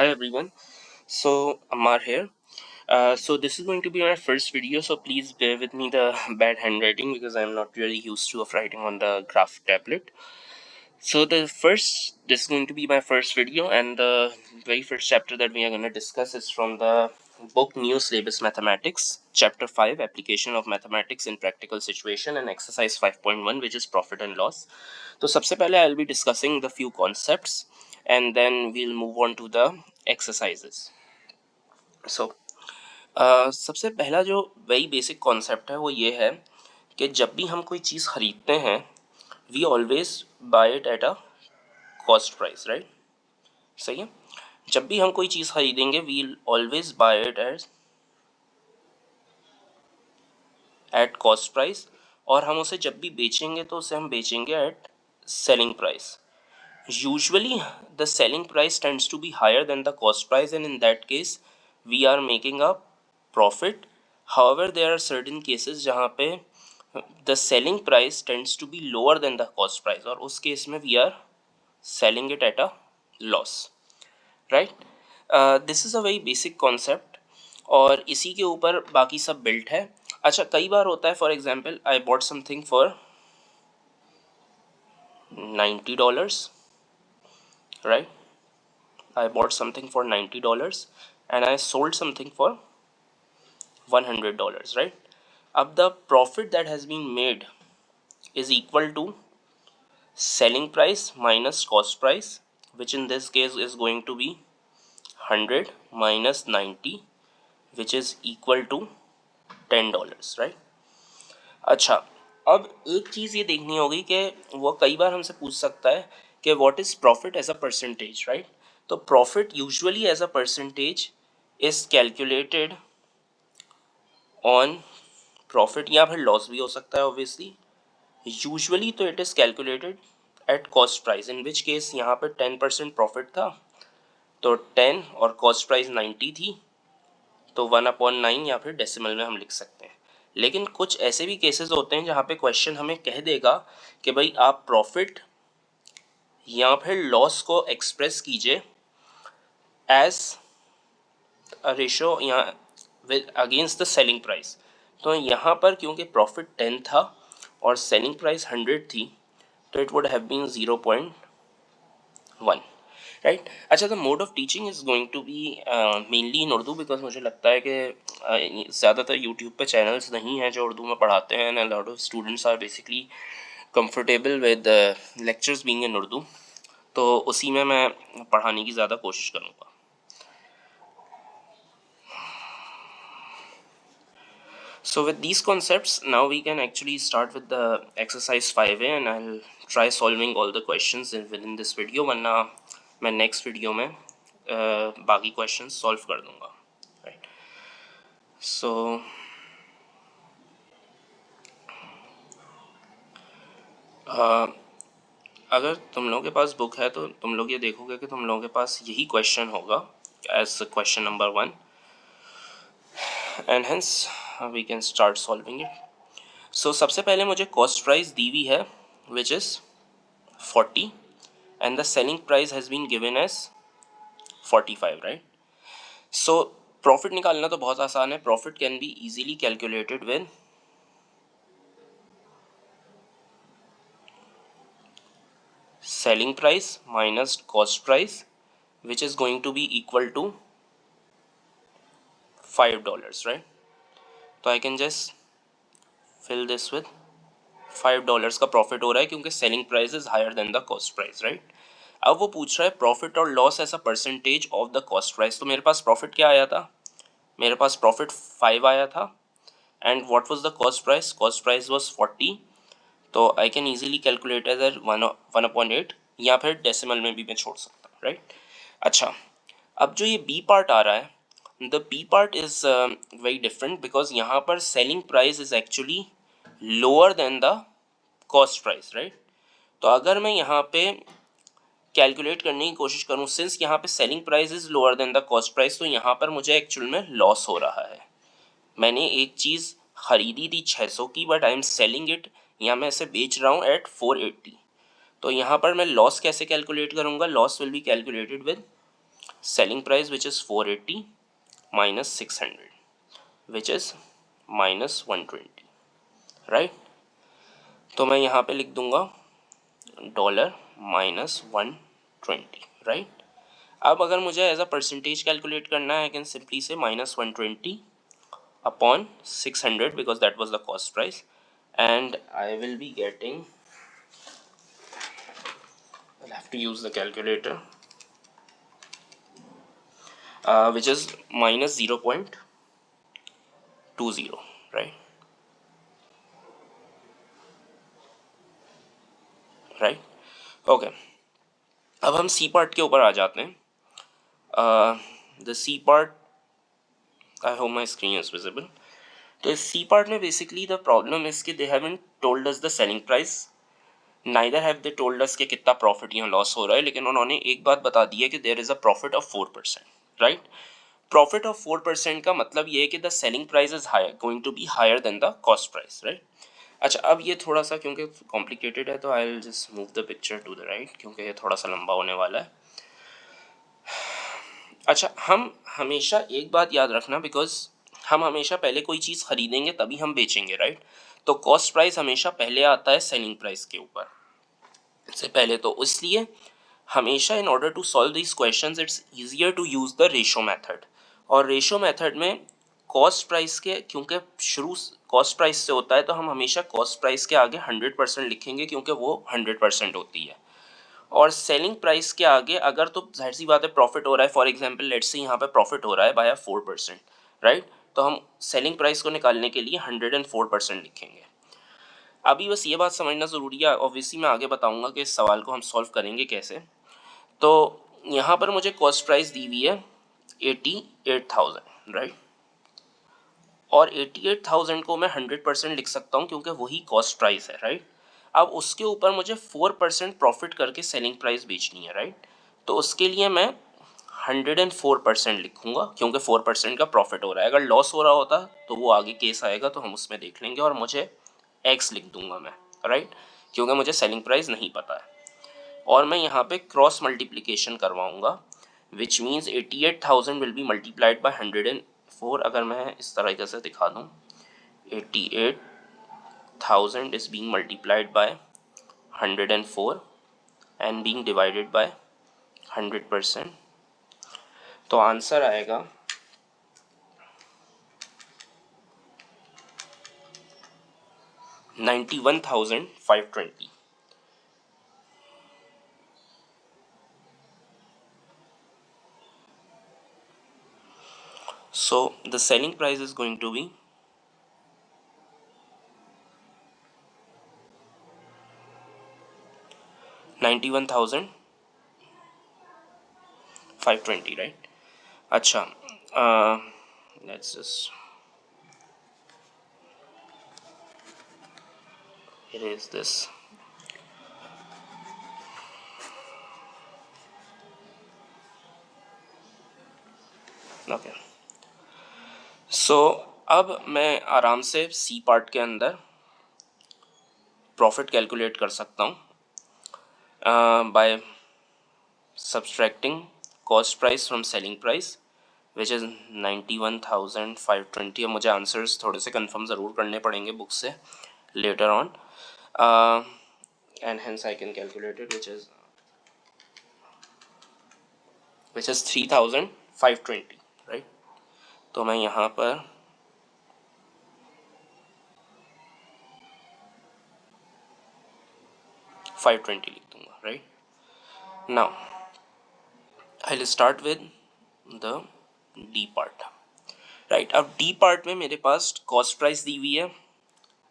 Hi everyone. So Ammar here. So this is going to be my first video, so please bear with me the bad handwriting because I'm not really used to of writing on the graph tablet. So this is going to be my first video, and the very first chapter that we are going to discuss is from the book New Syllabus Mathematics, Chapter 5, Application of Mathematics in Practical Situation, and Exercise 5.1, which is Profit and Loss. So सबसे पहले I'll be discussing the few concepts, and then we'll move on to the exercises. So सबसे पहला जो very basic concept है वो ये है कि जब भी हम कोई चीज़ खरीदते हैं we always buy it at a cost price, right? सही है. जब भी हम कोई चीज़ खरीदेंगे we always buy it at cost price, और हम उसे जब भी बेचेंगे तो उसे हम बेचेंगे at selling price. Usually the selling price tends to be higher than the cost price, and in that case we are making a profit. However, there are certain cases जहाँ पे the selling price tends to be lower than the cost price, और उस case में we are selling it at a loss, right? This is a very basic concept, और इसी के ऊपर बाकी सब built है. अच्छा, कई बार होता है, for example I bought something for $90, right? I bought something for $90 and I sold something for $100, right? अब the profit that has been made is equal to selling price minus cost price, which in this case is going to be 100 minus 90, which is equal to $10, right? अच्छा, अब एक चीज़ ये देखनी होगी कि वो कई बार हमसे पूछ सकता है कि what is profit as a percentage, right? तो profit usually as a percentage is calculated on profit, या फिर लॉस भी हो सकता है ऑब्वियसली. यूजुअली तो it is calculated at cost price, in which case यहाँ पे 10% प्रॉफिट था तो 10 और कॉस्ट प्राइस 90 थी तो 1/9 या फिर डेसिमल में हम लिख सकते हैं. लेकिन कुछ ऐसे भी केसेस होते हैं जहाँ पे क्वेश्चन हमें कह देगा कि भाई आप प्रॉफिट या फिर लॉस को एक्सप्रेस कीजिए एज अ रेशो या with against the selling price. तो यहाँ पर क्योंकि प्रॉफिट 10 था और सेलिंग प्राइस 100 थी तो it would have been 0.1, right? अच्छा, the mode of teaching is going to be mainly in Urdu, because मुझे लगता है कि ज़्यादातर यूट्यूब पे चैनल्स नहीं हैं जो उर्दू में पढ़ाते हैं, and a lot of students are basically comfortable with lectures being in Urdu, तो उसी में मैं पढ़ाने की ज़्यादा कोशिश करूँगा. So with these concepts, now we can actually start with the exercise 5A, and I'll try solving all the questions within this video, वरना मैं next video में बाकी questions solve कर दूँगा, right? So अगर तुम लोगों के पास बुक है तो तुम लोग ये देखोगे कि तुम लोगों के पास यही क्वेश्चन होगा as question number 1, and hence we can start solving it. So सबसे पहले मुझे कॉस्ट प्राइस दी हुई है which is 40 and the selling price has been given as 45, right? So profit निकालना तो बहुत आसान है. Profit can be easily calculated with selling price minus cost price, which is going to be equal to $5, right? तो I can just fill this with $5 का profit हो रहा है क्योंकि selling price is higher than the cost price, right? अब वो पूछ रहा है प्रॉफिट और loss as a percentage of the cost price. तो मेरे पास प्रॉफिट क्या आया था? मेरे पास प्रॉफिट 5 आया था, and what was the cost price? Cost price was 40, तो I can easily calculate as 1/8, या फिर डेसिमल में भी मैं छोड़ सकता हूँ, राइट? अच्छा, अब जो ये बी पार्ट आ रहा है, the B part is very different because यहाँ पर selling price is actually lower than the cost price, right? तो अगर मैं यहाँ पे कैलकुलेट करने की कोशिश करूँ, सिंस यहाँ पे selling price is lower than the cost price, तो यहाँ पर मुझे एक्चुअल में लॉस हो रहा है. मैंने एक चीज़ खरीदी थी 600 की, but I am selling it, या मैं इसे बेच रहा हूँ एट 480. तो यहाँ पर मैं लॉस कैसे कैलकुलेट करूँगा? Loss will be calculated with selling price which is 480 minus 600 which is minus 120, right. तो मैं यहाँ पे लिख दूंगा डॉलर माइनस 120, राइट। अब अगर मुझे एज अ परसेंटेज कैलकुलेट करना है, आई कैन सिंपली से minus 120 upon 600 because that was the cost price, and I will be getting, I'll have to use the calculator, which is minus 0.20, right? Right? Okay. अब हम C part के ऊपर आ जाते हैं. The C part, I hope my screen is visible. तो इस C part में बेसिकली द प्रॉब्लम इज कि they haven't told us the selling price, neither have they told us कि कितना प्रॉफिट या लॉस हो रहा है, लेकिन उन्होंने एक बात बता दी है कि there is a profit of 4%, right. Profit of 4% का मतलब ये है कि the selling price is higher, going to be higher than the cost price, right. अच्छा, अब ये थोड़ा सा क्योंकि कॉम्प्लिकेटेड है तो I will just move the picture to the right, क्योंकि ये थोड़ा सा लंबा होने वाला है. अच्छा, हम हमेशा एक बात याद रखना, बिकॉज हम हमेशा पहले कोई चीज़ खरीदेंगे तभी हम बेचेंगे, राइट. तो कॉस्ट प्राइस हमेशा पहले आता है सेलिंग प्राइस के ऊपर से पहले. तो इसलिए हमेशा in order to solve this questions it's easier to use the ratio method. और रेशो मेथड में कॉस्ट प्राइस के, क्योंकि शुरू कॉस्ट प्राइस से होता है, तो हम हमेशा कॉस्ट प्राइस के आगे 100% लिखेंगे क्योंकि वो 100% होती है. और सेलिंग प्राइस के आगे अगर, तो जाहिर सी बात है प्रॉफिट हो रहा है, फॉर एग्जांपल लेट्स से यहाँ पे प्रॉफिट हो रहा है बाय 4%, राइट. तो हम सेलिंग प्राइस को निकालने के लिए 104% लिखेंगे. अभी बस ये बात समझना ज़रूरी है, ऑब्वियसली मैं आगे बताऊंगा कि इस सवाल को हम सॉल्व करेंगे कैसे. तो यहाँ पर मुझे कॉस्ट प्राइस दी हुई है 88,000, राइट. और 88,000 को मैं 100% लिख सकता हूँ क्योंकि वही कॉस्ट प्राइस है, राइट. अब उसके ऊपर मुझे 4% प्रॉफिट करके सेलिंग प्राइस बेचनी है, राइट. तो उसके लिए मैं 104% लिखूंगा क्योंकि 4% का प्रॉफिट हो रहा है. अगर लॉस हो रहा होता तो वो आगे केस आएगा तो हम उसमें देख लेंगे, और मुझे एक्स लिख दूंगा मैं, राइट, क्योंकि मुझे सेलिंग प्राइस नहीं पता है. और मैं यहाँ पे क्रॉस मल्टीप्लिकेशन करवाऊंगा, which means 88,000 will be multiplied by 104. अगर मैं इस तरीके से दिखा दूँ, 88,000 is being multiplied by 104 and being divided by 100%. तो आंसर आएगा 91,520. So the selling price is going to be 91,520, right? अच्छा, let's just erase this. Okay, so अब मैं आराम से सी पार्ट के अंदर प्रॉफिट कैलकुलेट कर सकता हूँ by subtracting cost price from selling price which is 91,520. अब मुझे आंसर्स थोड़े से कंफर्म ज़रूर करने पड़ेंगे बुक से later on, and hence I can calculate it, which is 3,520, right. तो मैं यहाँ पर $520 लिख दूँगा, right. Now I will start with the D part, right. अब डी पार्ट में मेरे पास कॉस्ट प्राइस दी हुई है,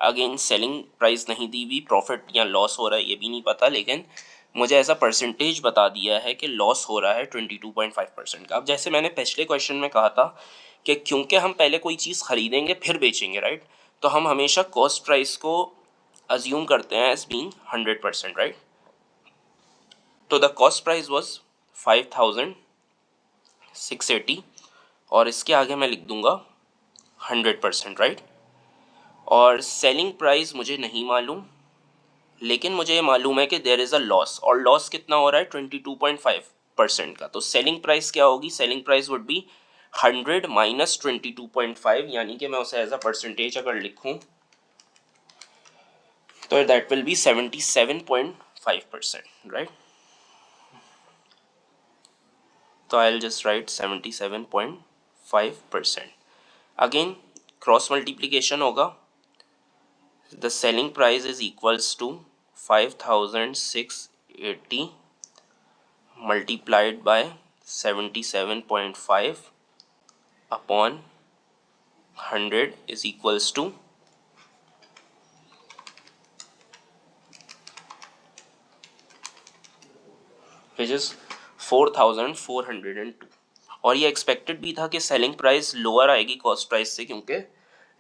अगेन सेलिंग प्राइस नहीं दी हुई, प्रॉफिट या लॉस हो रहा है ये भी नहीं पता, लेकिन मुझे ऐसा परसेंटेज बता दिया है कि लॉस हो रहा है 22.5% का. अब जैसे मैंने पिछले क्वेश्चन में कहा था कि क्योंकि हम पहले कोई चीज़ खरीदेंगे फिर बेचेंगे, राइट, तो हम हमेशा कॉस्ट प्राइस को अज्यूम करते हैं एज बीइंग 100%, राइट. तो द कॉस्ट प्राइस वॉज 5,680 और इसके आगे मैं लिख दूंगा 100%, राइट. और सेलिंग प्राइस मुझे नहीं मालूम, लेकिन मुझे ये मालूम है कि देयर इज़ अ लॉस, और लॉस कितना हो रहा है 22.5. 5% का, तो सेलिंग प्राइस क्या होगी? Selling price would be 100 minus 22.5, यानी कि मैं उसे एज अ परसेंटेज अगर लिखूं तो दैट विल बी 77.5%, राइट? तो I will just write 77.5%. Again cross multiplication होगा. The selling price is equals to 5680 multiplied by 77.5 upon 100 is equals to which is 4402. और ये एक्सपेक्टेड भी था कि सेलिंग प्राइस लोअर आएगी कॉस्ट प्राइस से क्योंकि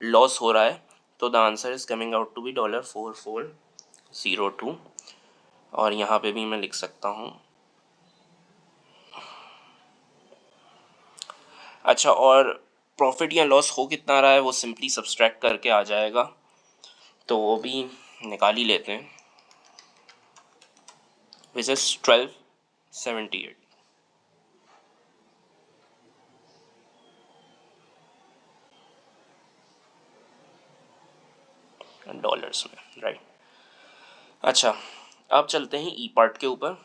लॉस हो रहा है. तो the answer is coming out to be $4402. और यहाँ पे भी मैं लिख सकता हूँ. अच्छा, और प्रॉफिट या लॉस हो कितना रहा है वो सिंपली सब्सट्रैक्ट करके आ जाएगा, तो वो भी निकाल ही लेते हैं. विच इज 1278 डॉलर्स में, राइट? अच्छा, अब चलते हैं ई पार्ट के ऊपर.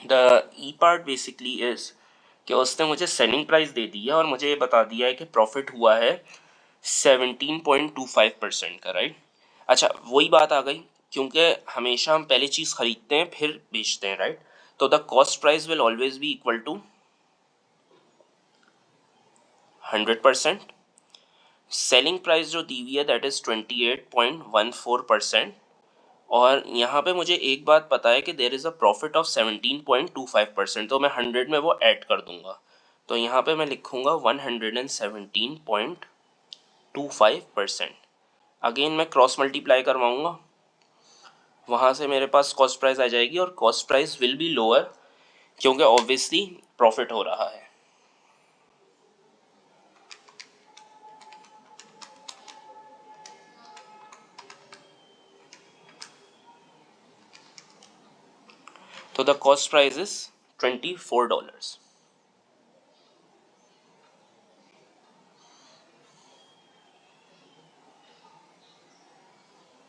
The E part basically is कि उसने मुझे सेलिंग प्राइस दे दी है और मुझे ये बता दिया है कि प्रॉफिट हुआ है 17.25% का, राइट? अच्छा, वही बात आ गई क्योंकि हमेशा हम पहले चीज़ खरीदते हैं फिर बेचते हैं, राइट? तो the cost price will always be equal to 100%. Selling price जो दी हुई है दैट इज़ 28.14%. और यहाँ पे मुझे एक बात पता है कि there is a profit of 17.25%, तो मैं 100 में वो ऐड कर दूंगा. तो यहाँ पे मैं लिखूँगा 117.25%. अगेन मैं क्रॉस मल्टीप्लाई करवाऊँगा, वहाँ से मेरे पास कॉस्ट प्राइस आ जाएगी और cost price will be lower क्योंकि ऑब्वियसली प्रॉफिट हो रहा है. तो the cost price is $24,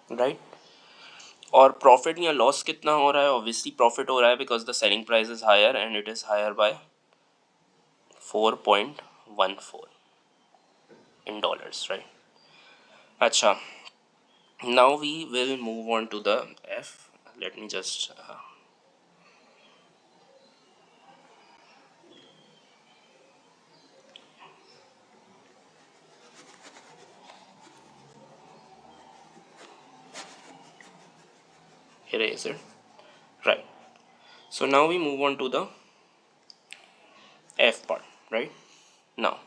right? और प्रॉफिट या लॉस कितना हो रहा है? ऑब्वियसली प्रॉफिट हो रहा है because the selling price is higher and it is higher by 4.14 in dollars, right? अच्छा, now we will move on to the F. Let me just erase it, right? So now we move on to the F part, right? Now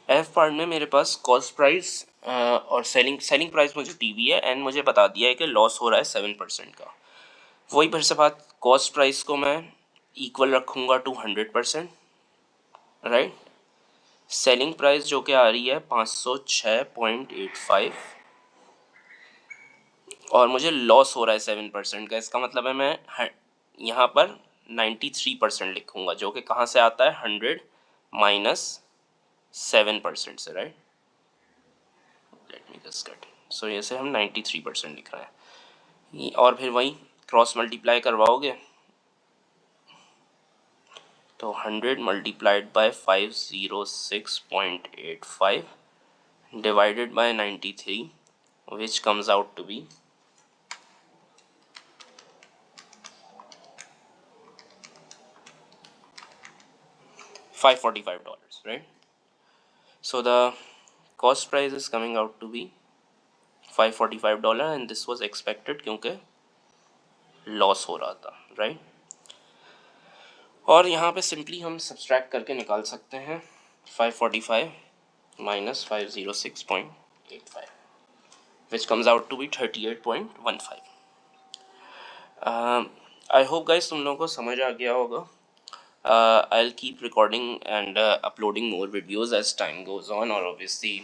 F part में मेरे पास cost price और selling price मुझे दी हुई है and मुझे बता दिया है कि लॉस हो रहा है 7% का. वही फिर से बात, कॉस्ट प्राइस को मैं इक्वल रखूँगा टू 100%, राइट? सेलिंग प्राइस जो कि आ रही है 506.85 और मुझे लॉस हो रहा है 7% का. इसका मतलब है मैं यहाँ पर 93% लिखूँगा जो कि कहाँ से आता है? 100 माइनस 7% से, right? Let me just cut. So ये से हम 93% लिख रहे हैं. और फिर वही क्रॉस मल्टीप्लाई करवाओगे तो 100 multiplied by 506.85 divided by 93 which comes out to be $545, right? So the cost price is coming out to be $545 and this was expected क्योंकि लॉस हो रहा था, राइट? और यहाँ पे सिंपली हम सब्सट्रैक्ट करके निकाल सकते हैं 545 minus 506.85 which comes out to be 38.15. I hope guys तुम लोगों को समझ आ गया होगा. I'll keep recording and uploading more videos as time goes on और obviously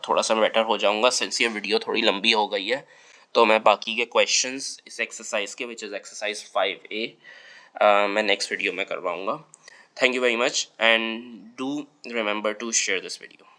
थोड़ा सा बेटर हो जाऊंगा since ये वीडियो थोड़ी लंबी हो गई है तो मैं बाकी के क्वेश्चंस इस एक्सरसाइज के विच इज़ एक्सरसाइज 5A मैं नेक्स्ट वीडियो में करवाऊँगा. Thank you very much and do remember to share this video.